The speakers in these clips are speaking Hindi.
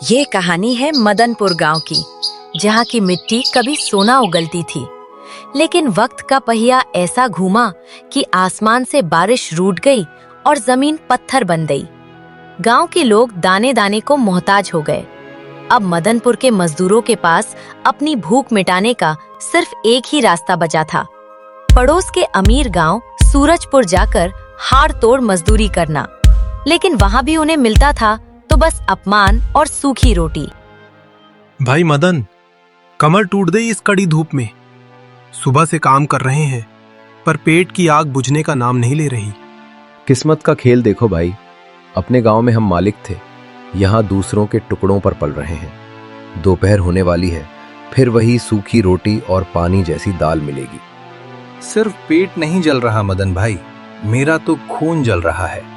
ये कहानी है मदनपुर गांव की, जहाँ की मिट्टी कभी सोना उगलती थी। लेकिन वक्त का पहिया ऐसा घूमा कि आसमान से बारिश रूठ गई और जमीन पत्थर बन गई। गांव के लोग दाने दाने को मोहताज हो गए। अब मदनपुर के मजदूरों के पास अपनी भूख मिटाने का सिर्फ एक ही रास्ता बचा था, पड़ोस के अमीर गांव सूरजपुर जाकर हाड़ तोड़ मजदूरी करना। लेकिन वहां भी उन्हें मिलता था तो बस अपमान और सूखी रोटी। भाई मदन, कमर टूट गई इस कड़ी धूप में। सुबह से काम कर रहे हैं पर पेट की आग बुझने का नाम नहीं ले रही। किस्मत का खेल देखो भाई, अपने गांव में हम मालिक थे, यहाँ दूसरों के टुकड़ों पर पल रहे हैं। दोपहर होने वाली है, फिर वही सूखी रोटी और पानी जैसी दाल मिलेगी। सिर्फ पेट नहीं जल रहा मदन भाई, मेरा तो खून जल रहा है।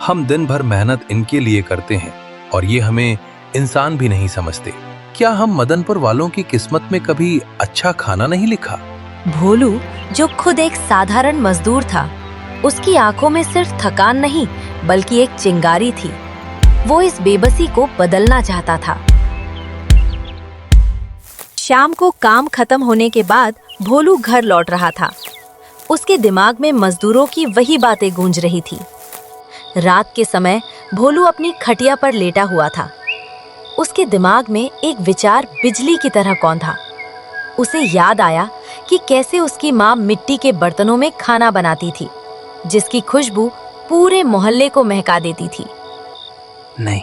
हम दिन भर मेहनत इनके लिए करते हैं और ये हमें इंसान भी नहीं समझते। क्या हम मदनपुर वालों की किस्मत में कभी अच्छा खाना नहीं लिखा? भोलू, जो खुद एक साधारण मजदूर था, उसकी आंखों में सिर्फ थकान नहीं बल्कि एक चिंगारी थी। वो इस बेबसी को बदलना चाहता था। शाम को काम खत्म होने के बाद भोलू घर लौट रहा था। उसके दिमाग में मजदूरों की वही बातें गूंज रही थी। रात के समय भोलू अपनी खटिया पर लेटा हुआ था। उसके दिमाग में एक विचार बिजली की तरह कौंधा। उसे याद आया कि कैसे उसकी माँ मिट्टी के बर्तनों में खाना बनाती थी, जिसकी खुशबू पूरे मोहल्ले को महका देती थी। नहीं,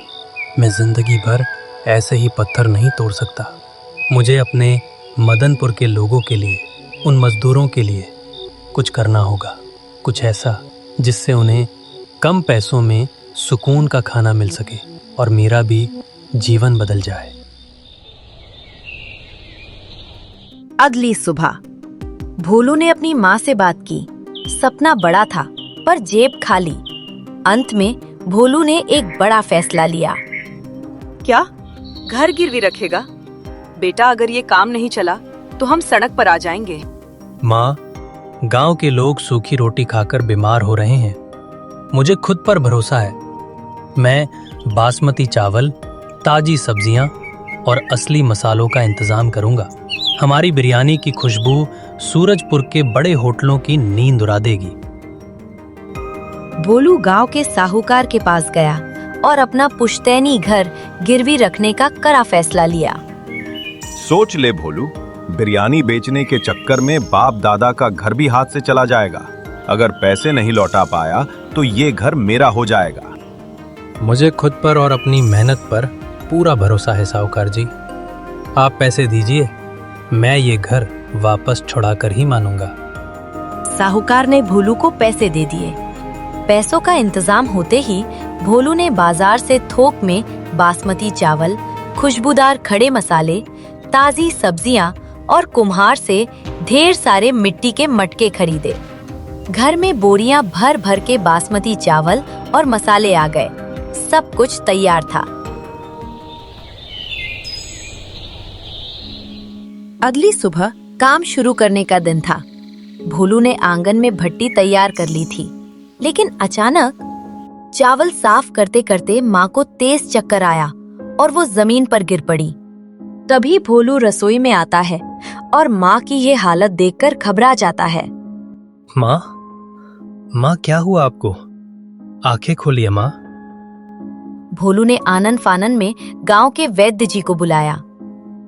मैं जिंदगी भर ऐसे ही पत्थर नहीं तोड़ सकता। मुझे अपने मदनपुर के लोगों के लिए, उन मजदूरों के लिए कुछ करना होगा। कुछ ऐसा जिससे उन्हें कम पैसों में सुकून का खाना मिल सके और मेरा भी जीवन बदल जाए। अगली सुबह भोलू ने अपनी माँ से बात की। सपना बड़ा था पर जेब खाली। अंत में भोलू ने एक बड़ा फैसला लिया। क्या घर गिरवी रखेगा? बेटा, अगर ये काम नहीं चला तो हम सड़क पर आ जाएंगे। माँ, गांव के लोग सूखी रोटी खाकर बीमार हो रहे हैं। मुझे खुद पर भरोसा है। मैं बासमती चावल, ताजी सब्जियां और असली मसालों का इंतजाम करूंगा। हमारी बिरयानी की खुशबू सूरजपुर के बड़े होटलों की नींद उड़ा देगी। भोलू गांव के साहूकार के पास गया और अपना पुश्तैनी घर गिरवी रखने का कड़ा फैसला लिया। सोच ले भोलू, बिरयानी बेचने के चक्कर में बाप दादा का घर भी हाथ से चला जाएगा। अगर पैसे नहीं लौटा पाया तो ये घर मेरा हो जाएगा। मुझे खुद पर और अपनी मेहनत पर पूरा भरोसा है साहूकार जी। आप पैसे दीजिए, मैं ये घर वापस छुड़ा कर ही मानूंगा। साहूकार ने भोलू को पैसे दे दिए। पैसों का इंतजाम होते ही भोलू ने बाजार से थोक में बासमती चावल, खुशबूदार खड़े मसाले, ताजी सब्जियां और कुम्हार से ढेर सारे मिट्टी के मटके खरीदे। घर में बोरियां भर भर के बासमती चावल और मसाले आ गए। सब कुछ तैयार था। अगली सुबह काम शुरू करने का दिन था। भोलू ने आंगन में भट्टी तैयार कर ली थी, लेकिन अचानक चावल साफ करते करते माँ को तेज चक्कर आया और वो जमीन पर गिर पड़ी। तभी भोलू रसोई में आता है और माँ की ये हालत देखकर घबरा जाता है। माँ, क्या हुआ आपको? आंखें खोलिए माँ। भोलू ने आनन फानन में गांव के वैद्य जी को बुलाया।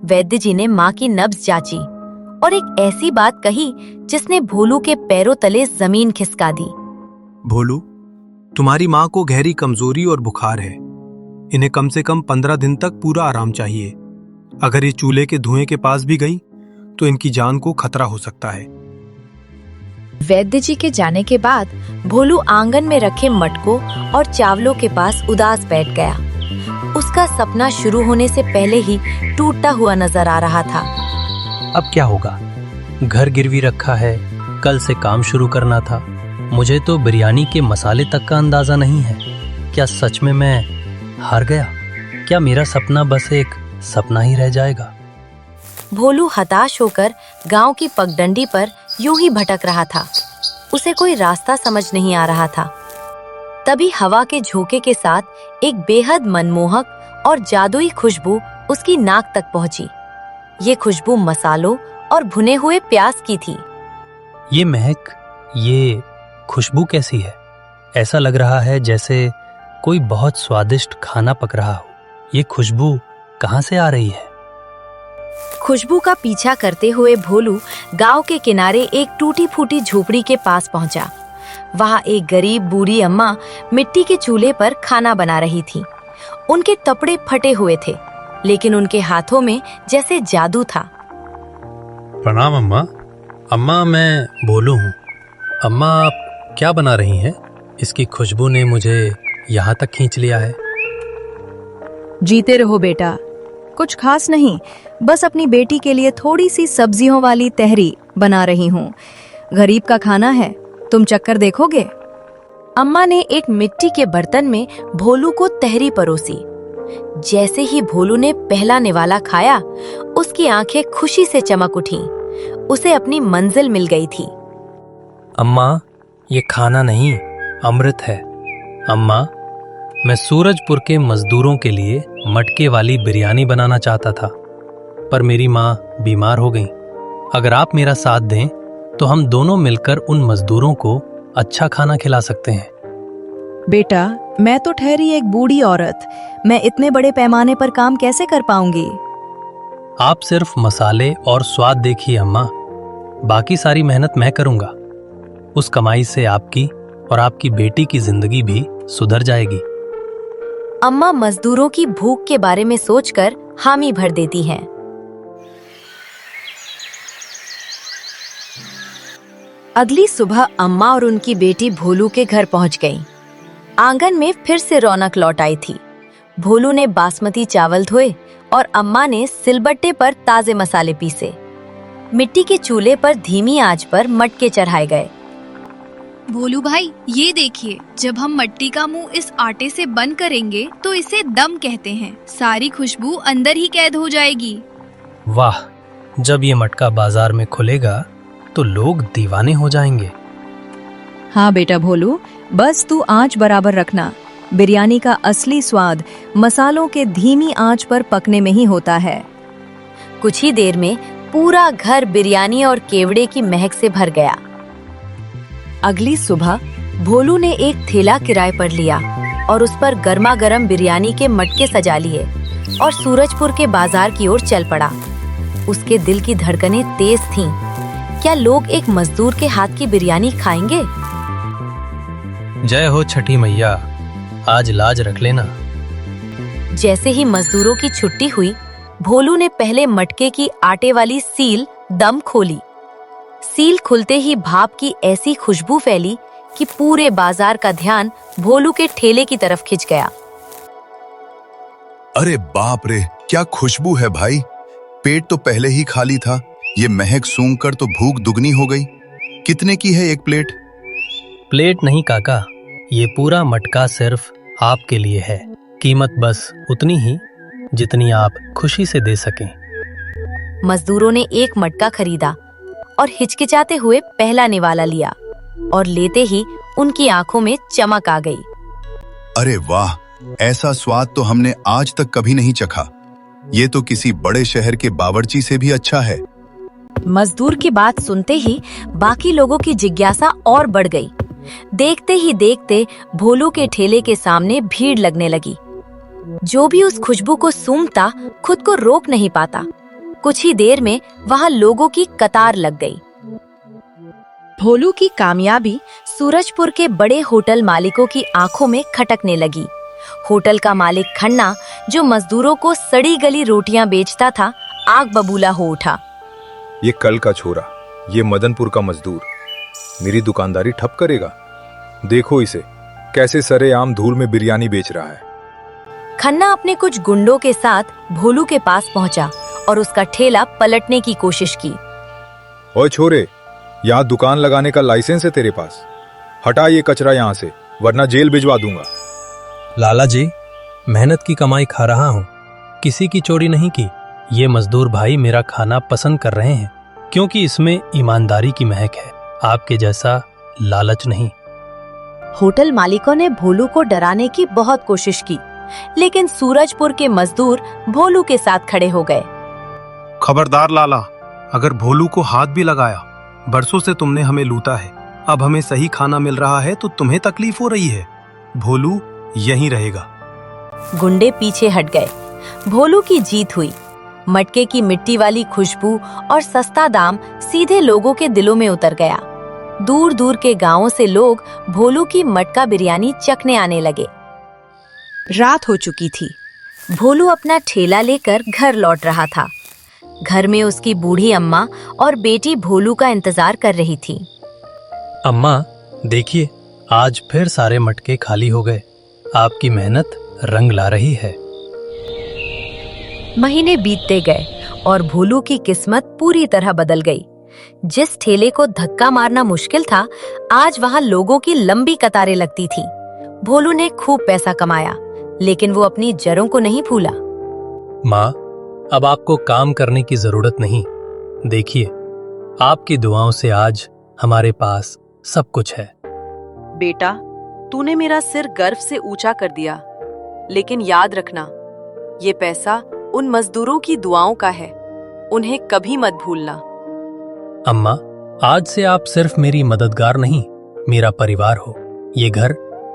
वैद्य जी ने माँ की नब्ज जांची और एक ऐसी बात कही जिसने भोलू के पैरों तले जमीन खिसका दी। भोलू, तुम्हारी माँ को गहरी कमजोरी और बुखार है। इन्हें कम से कम 15 दिन तक पूरा आराम चाहिए। अगर ये चूल्हे के धुएं के पास भी गई तो इनकी जान को खतरा हो सकता है। वैद्य जी के जाने के बाद भोलू आंगन में रखे मटकों और चावलों के पास उदास बैठ गया। उसका सपना शुरू होने से पहले ही टूटता हुआ नजर आ रहा था। अब क्या होगा? घर गिरवी रखा है, कल से काम शुरू करना था। मुझे तो बिरयानी के मसाले तक का अंदाजा नहीं है। क्या सच में मैं हार गया? क्या मेरा सपना बस एक सपना ही रह जाएगा? भोलू हताश होकर गांव की पगडंडी पर यूं ही भटक रहा था। उसे कोई रास्ता समझ नहीं आ रहा था। तभी हवा के झोंके के साथ एक बेहद मनमोहक और जादुई खुशबू उसकी नाक तक पहुंची। ये खुशबू मसालों और भुने हुए प्याज की थी। ये महक, ये खुशबू कैसी है? ऐसा लग रहा है जैसे कोई बहुत स्वादिष्ट खाना पक रहा हो। ये खुशबू कहाँ से आ रही है? खुशबू का पीछा करते हुए भोलू गांव के किनारे एक टूटी फूटी झोपड़ी के पास पहुंचा। वहां एक गरीब बूढ़ी अम्मा मिट्टी के चूल्हे पर खाना बना रही थी। उनके कपड़े फटे हुए थे, लेकिन उनके हाथों में जैसे जादू था। प्रणाम अम्मा। अम्मा, मैं भोलू हूँ। अम्मा, आप क्या बना रही हैं? इसकी खुशबू ने मुझे यहाँ तक खींच लिया है। जीते रहो बेटा। कुछ खास नहीं, बस अपनी बेटी के लिए थोड़ी सी सब्जियों वाली तहरी बना रही हूँ। गरीब का खाना है, तुम चक्कर देखोगे? अम्मा ने एक मिट्टी के बर्तन में भोलू को तहरी परोसी। जैसे ही भोलू ने पहला निवाला खाया, उसकी आंखें खुशी से चमक उठीं। उसे अपनी मंजिल मिल गई थी। अम्मा, ये खाना नहीं, अमृत है। अम्मा, मैं सूरजपुर के मजदूरों के लिए मटके वाली बिरयानी बनाना चाहता था, पर मेरी माँ बीमार हो गई। अगर आप मेरा साथ दें तो हम दोनों मिलकर उन मजदूरों को अच्छा खाना खिला सकते हैं। बेटा, मैं तो ठहरी एक बूढ़ी औरत, मैं इतने बड़े पैमाने पर काम कैसे कर पाऊंगी? आप सिर्फ मसाले और स्वाद देखिए अम्मा, बाकी सारी मेहनत मैं करूंगा। उस कमाई से आपकी और आपकी बेटी की जिंदगी भी सुधर जाएगी। अम्मा मजदूरों की भूख के बारे में सोचकर हामी भर देती हैं। अगली सुबह अम्मा और उनकी बेटी भोलू के घर पहुंच गईं। आंगन में फिर से रौनक लौट आई थी। भोलू ने बासमती चावल धोए और अम्मा ने सिलबट्टे पर ताजे मसाले पीसे। मिट्टी के चूल्हे पर धीमी आंच पर मटके चढ़ाए गए। भोलू भाई, ये देखिए, जब हम मट्टी का मुंह इस आटे से बंद करेंगे तो इसे दम कहते हैं। सारी खुशबू अंदर ही कैद हो जाएगी। वाह, जब ये मटका बाजार में खुलेगा तो लोग दीवाने हो जाएंगे। हाँ बेटा भोलू, बस तू आंच बराबर रखना। बिरयानी का असली स्वाद मसालों के धीमी आंच पर पकने में ही होता है। कुछ ही देर में पूरा घर बिरयानी और केवड़े की महक से भर गया। अगली सुबह भोलू ने एक थैला किराए पर लिया और उस पर गर्मा गर्म बिरयानी के मटके सजा लिए और सूरजपुर के बाजार की ओर चल पड़ा। उसके दिल की धड़कनें तेज थीं। क्या लोग एक मजदूर के हाथ की बिरयानी खाएंगे? जय हो छठी मैया, आज लाज रख लेना। जैसे ही मजदूरों की छुट्टी हुई, भोलू ने पहले मटके की आटे वाली सील दम खोली। सील खुलते ही भाप की ऐसी खुशबू फैली कि पूरे बाजार का ध्यान भोलू के ठेले की तरफ खिंच गया। अरे बाप रे, क्या खुशबू है भाई। पेट तो पहले ही खाली था, ये महक सूंघकर तो भूख दुगनी हो गई। कितने की है एक प्लेट? प्लेट नहीं काका, ये पूरा मटका सिर्फ आपके लिए है। कीमत बस उतनी ही जितनी आप खुशी से दे सकें। मजदूरों ने एक मटका खरीदा और हिचकिचाते हुए पहला निवाला लिया और लेते ही उनकी आंखों में चमक आ गई। अरे वाह, ऐसा स्वाद तो हमने आज तक कभी नहीं चखा। ये तो किसी बड़े शहर के बावर्ची से भी अच्छा है। मजदूर की बात सुनते ही बाकी लोगों की जिज्ञासा और बढ़ गई। देखते ही देखते भोलू के ठेले के सामने भीड़ लगने लगी। जो भी उस खुशबू को सूंघता खुद को रोक नहीं पाता। कुछ ही देर में वहां लोगों की कतार लग गई। भोलू की कामयाबी सूरजपुर के बड़े होटल मालिकों की आंखों में खटकने लगी। होटल का मालिक खन्ना, जो मजदूरों को सड़ी गली रोटियां बेचता था, आग बबूला हो उठा। ये कल का छोरा, ये मदनपुर का मजदूर मेरी दुकानदारी ठप करेगा। देखो इसे, कैसे सरेआम धूल में बिरयानी बेच रहा है। खन्ना अपने कुछ गुंडों के साथ भोलू के पास पहुंचा और उसका ठेला पलटने की कोशिश की। ओए छोरे, यहाँ दुकान लगाने का लाइसेंस है तेरे पास? हटा ये कचरा यहाँ से, वरना जेल भिजवा दूंगा। लाला जी, मेहनत की कमाई खा रहा हूँ, किसी की चोरी नहीं की। ये मजदूर भाई मेरा खाना पसंद कर रहे हैं क्योंकि इसमें ईमानदारी की महक है, आपके जैसा लालच नहीं। होटल मालिकों ने भोलू को डराने की बहुत कोशिश की, लेकिन सूरजपुर के मजदूर भोलू के साथ खड़े हो गए। खबरदार लाला, अगर भोलू को हाथ भी लगाया, बरसों से तुमने हमें लूटा है, अब हमें सही खाना मिल रहा है तो तुम्हें तकलीफ हो रही है। भोलू यहीं रहेगा। गुंडे पीछे हट गए। भोलू की जीत हुई। मटके की मिट्टी वाली खुशबू और सस्ता दाम सीधे लोगों के दिलों में उतर गया। दूर दूर के गांवों से लोग भोलू की मटका बिरयानी चखने आने लगे। रात हो चुकी थी। भोलू अपना ठेला लेकर घर लौट रहा था। घर में उसकी बूढ़ी अम्मा और बेटी भोलू का इंतजार कर रही थी। अम्मा, देखिए, आज फिर सारे मटके खाली हो गए। आपकी मेहनत रंग ला रही है। महीने बीतते गए और भोलू की किस्मत पूरी तरह बदल गई। जिस ठेले को धक्का मारना मुश्किल था, आज वहां लोगों की लंबी कतारें लगती थी। भोलू ने खूब पैसा कमाया, लेकिन वो अपनी जड़ों को नहीं भूला। माँ, अब आपको काम करने की जरूरत नहीं। देखिए, आपकी दुआओं से आज हमारे पास सब कुछ है। बेटा, तूने मेरा सिर गर्व से ऊंचा कर दिया, लेकिन याद रखना, ये पैसा उन मजदूरों की दुआओं का है। उन्हें कभी मत भूलना। अम्मा, आज से आप सिर्फ मेरी मददगार नहीं, मेरा परिवार हो। ये घर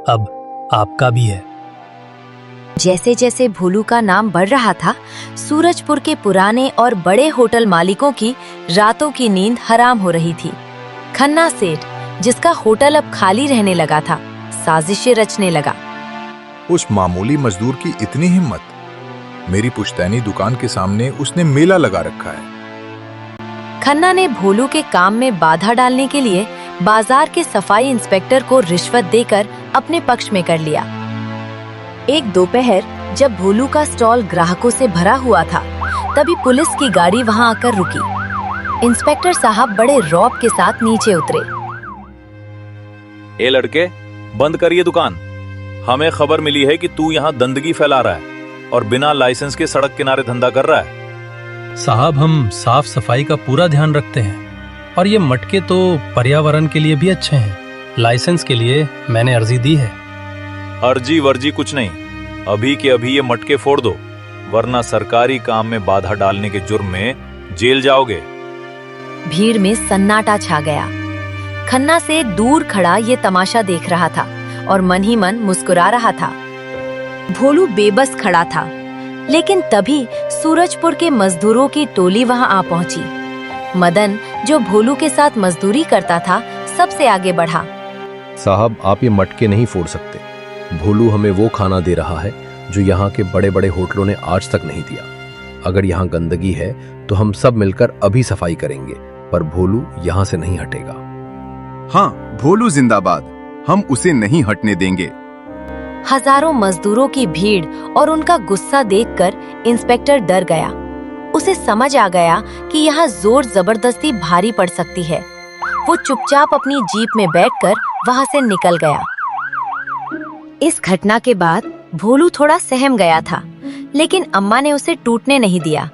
अब आपका भी है। जैसे जैसे भोलू का नाम बढ़ रहा था, सूरजपुर के पुराने और बड़े होटल मालिकों की रातों की नींद हराम हो रही थी। खन्ना सेठ, जिसका होटल अब खाली रहने लगा था, साजिशें रचने लगा। उस मामूली मजदूर की इतनी हिम्मत। मेरी पुश्तैनी दुकान के सामने उसने मेला लगा रखा है। खन्ना ने भोलू के काम में बाधा डालने के लिए बाजार के सफाई इंस्पेक्टर को रिश्वत देकर अपने पक्ष में कर लिया। एक दोपहर जब भोलू का स्टॉल ग्राहकों से भरा हुआ था, तभी पुलिस की गाड़ी वहां आकर रुकी। इंस्पेक्टर साहब बड़े रौब के साथ नीचे उतरे। ए लड़के, बंद कर ये दुकान। हमें खबर मिली है कि तू यहाँ गंदगी फैला रहा है और बिना लाइसेंस के सड़क किनारे धंधा कर रहा है। साहब, हम साफ सफाई का पूरा ध्यान रखते हैं और ये मटके तो पर्यावरण के लिए भी अच्छे हैं। लाइसेंस के लिए मैंने अर्जी दी है। अर्जी वर्जी कुछ नहीं, अभी के अभी ये मटके फोड़ दो, वरना सरकारी काम में बाधा डालने के जुर्म में जेल जाओगे। भीड़ में सन्नाटा छा गया। खन्ना से दूर खड़ा ये तमाशा देख रहा था और मन ही मन मुस्कुरा रहा था। भोलू बेबस खड़ा था, लेकिन तभी सूरजपुर के मजदूरों की टोली वहां आ पहुंची। मदन, जो भोलू के साथ मजदूरी करता था, सबसे आगे बढ़ा। साहब, आप ये मटके नहीं फोड़ सकते। भोलू हमें वो खाना दे रहा है जो यहाँ के बड़े बड़े होटलों ने आज तक नहीं दिया। अगर यहाँ गंदगी है तो हम सब मिलकर अभी सफाई करेंगे, पर भोलू यहाँ से नहीं हटेगा। हाँ, भोलू जिंदाबाद, हम उसे नहीं हटने देंगे। हजारों मजदूरों की भीड़ और उनका गुस्सा देखकर इंस्पेक्टर डर गया। उसे समझ आ गया कि यहाँ जोर जबरदस्ती भारी पड़ सकती है। वो चुपचाप अपनी जीप में बैठकर वहां से निकल गया। इस घटना के बाद भोलू थोड़ा सहम गया था, लेकिन अम्मा ने उसे टूटने नहीं दिया।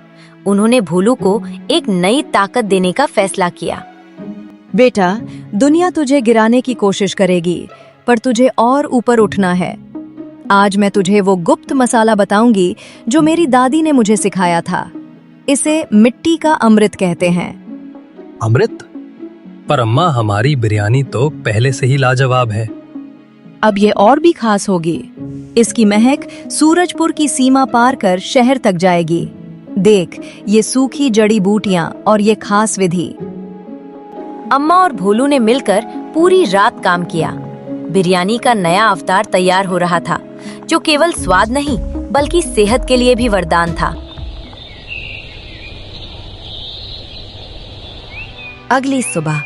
उन्होंने भोलू को एक नई ताकत देने का फैसला किया। बेटा, दुनिया तुझे गिराने की कोशिश करेगी, पर तुझे और ऊपर उठना है। आज मैं तुझे वो गुप्त मसाला बताऊंगी जो मेरी दादी ने मुझे सिखाया था। इसे मिट्टी का अमृत कहते हैं। अमृत? पर अम्मा, हमारी बिरयानी तो पहले से ही लाजवाब है। अब ये और भी खास होगी। इसकी महक सूरजपुर की सीमा पार कर शहर तक जाएगी। देख, ये सूखी जड़ी बूटियां और ये खास विधि। अम्मा और भोलू ने मिलकर पूरी रात काम किया। बिरयानी का नया अवतार तैयार हो रहा था, जो केवल स्वाद नहीं बल्कि सेहत के लिए भी वरदान था। अगली सुबह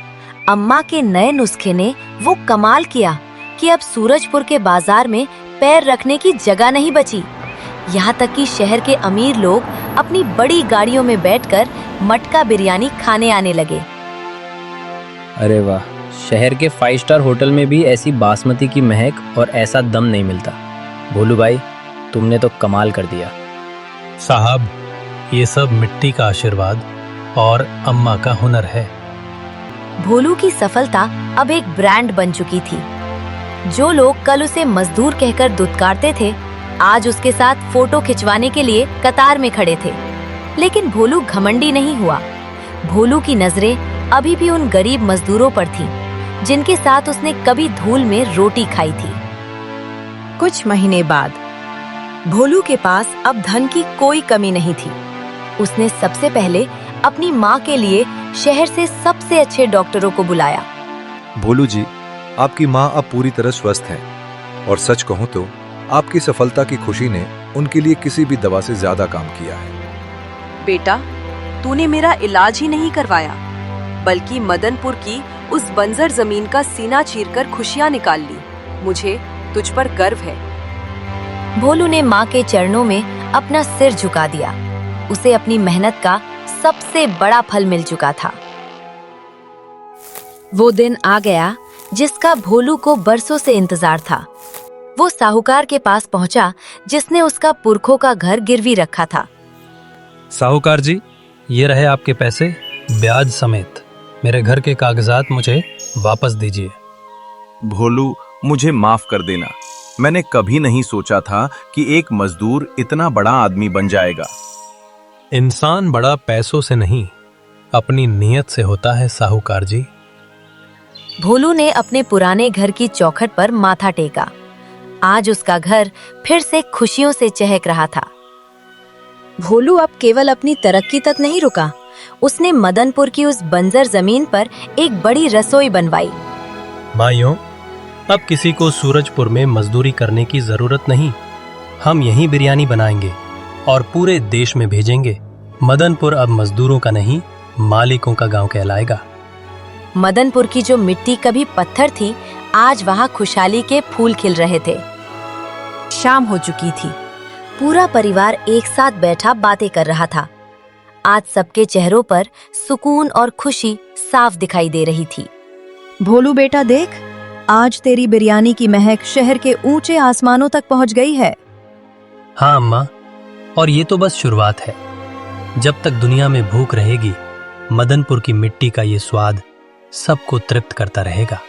अम्मा के नए नुस्खे ने वो कमाल किया कि अब सूरजपुर के बाजार में पैर रखने की जगह नहीं बची। यहाँ तक कि शहर के अमीर लोग अपनी बड़ी गाड़ियों में बैठकर मटका बिरयानी खाने आने लगे। अरे वाह, शहर के 5 स्टार होटल में भी ऐसी बासमती की महक और ऐसा दम नहीं मिलता। भोलू भाई, तुमने तो कमाल कर दिया। साहब, ये सब मिट्टी का आशीर्वाद और अम्मा का हुनर है। भोलू की सफलता अब एक ब्रांड बन चुकी थी। जो लोग कल उसे मजदूर कहकर दुत्कारते थे, आज उसके साथ फोटो खिंचवाने के लिए कतार में खड़े थे। लेकिन भोलू घमंडी नहीं हुआ। भोलू की नजरें अभी भी उन गरीब मजदूरों पर थीं, जिनके साथ उसने कभी धूल में रोटी खाई थी। कुछ महीने बाद भोलू के पास अब धन की कोई कमी नहीं थी। उसने सबसे पहले अपनी माँ के लिए शहर से सबसे अच्छे डॉक्टरों को बुलाया। भोलू जी, आपकी माँ अब पूरी तरह स्वस्थ हैं और सच कहूं तो आपकी सफलता की खुशी ने उनके लिए किसी भी दवा से ज्यादा काम किया है। बेटा, तूने मेरा इलाज ही नहीं करवाया, बल्कि मदनपुर की उस बंजर जमीन का सीना चीरकर खुशियां निकाल ली। मुझे तुझ पर गर्व है। भोलू ने माँ के चरणों में अपना सिर झुका दिया। उसे अपनी मेहनत का सबसे बड़ा फल मिल चुका था। वो दिन आ गया जिसका भोलू को बरसों से इंतजार था। वो साहूकार के पास पहुंचा, जिसने उसका पुरखों का घर गिरवी रखा था। साहूकार जी, ये रहे आपके पैसे, ब्याज समेत। मेरे घर के कागजात मुझे वापस दीजिए। भोलू, मुझे माफ कर देना। मैंने कभी नहीं सोचा था कि एक मजदूर इतना बड़ा आदमी बन जाएगा। इंसान बड़ा पैसों से नहीं, अपनी नीयत से होता है साहूकार जी। भोलू ने अपने पुराने घर की चौखट पर माथा टेका। आज उसका घर फिर से खुशियों से चहक रहा था। भोलू अब केवल अपनी तरक्की तक नहीं रुका। उसने मदनपुर की उस बंजर जमीन पर एक बड़ी रसोई बनवाई। भाइयों, अब किसी को सूरजपुर में मजदूरी करने की जरूरत नहीं। हम यहीं बिरयानी बनाएंगे और पूरे देश में भेजेंगे। मदनपुर अब मजदूरों का नहीं, मालिकों का गांव कहलाएगा। मदनपुर की जो मिट्टी कभी पत्थर थी, आज वहां खुशहाली के फूल खिल रहे थे। शाम हो चुकी थी। पूरा परिवार एक साथ बैठा बातें कर रहा था। आज सबके चेहरों पर सुकून और खुशी साफ दिखाई दे रही थी। भोलू बेटा देख, आज तेरी बिरयानी की महक शहर के ऊंचे आसमानों तक पहुंच गई है। हाँ अम्मा, और ये तो बस शुरुआत है। जब तक दुनिया में भूख रहेगी, मदनपुर की मिट्टी का ये स्वाद सबको तृप्त करता रहेगा।